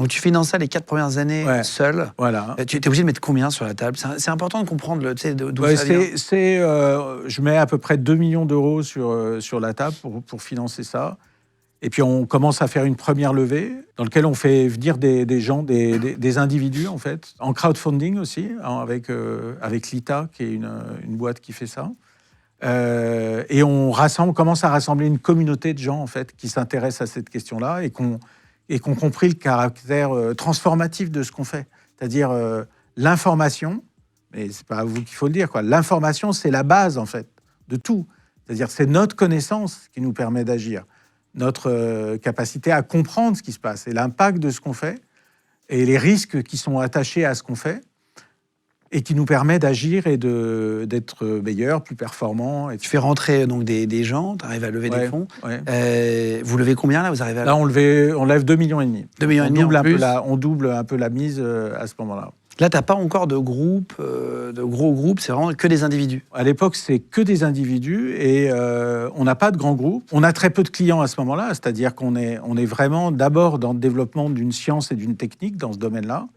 Donc tu finances ça les 4 premières années seul. Voilà. Tu es obligé de mettre combien sur la table? C'est important de comprendre d'où ça vient. Je mets à peu près 2 millions d'euros sur la table pour financer ça. Et puis on commence à faire une première levée dans laquelle on fait venir des gens, des individus en fait, en crowdfunding aussi, avec l'ITA qui est une boîte qui fait ça. Et on commence à rassembler une communauté de gens en fait qui s'intéressent à cette question-là et qui ont compris le caractère transformatif de ce qu'on fait. C'est-à-dire l'information, mais c'est pas à vous qu'il faut le dire, quoi. L'information, c'est la base en fait de tout. C'est-à-dire c'est notre connaissance qui nous permet d'agir. Notre capacité à comprendre ce qui se passe et l'impact de ce qu'on fait et les risques qui sont attachés à ce qu'on fait et qui nous permet d'agir et d'être meilleurs, plus performants. Tu fais rentrer donc des gens, tu arrives à lever des fonds. Ouais. Vous levez combien là? Vous arrivez à... Là, on lève 2,5 millions. 2,5 millions en plus. On double un peu la mise à ce moment-là. Là, tu n'as pas encore de groupe, de gros groupes, c'est vraiment que des individus. À l'époque, c'est que des individus et on n'a pas de grands groupes. On a très peu de clients à ce moment-là, c'est-à-dire qu'on est vraiment d'abord dans le développement d'une science et d'une technique dans ce domaine-là.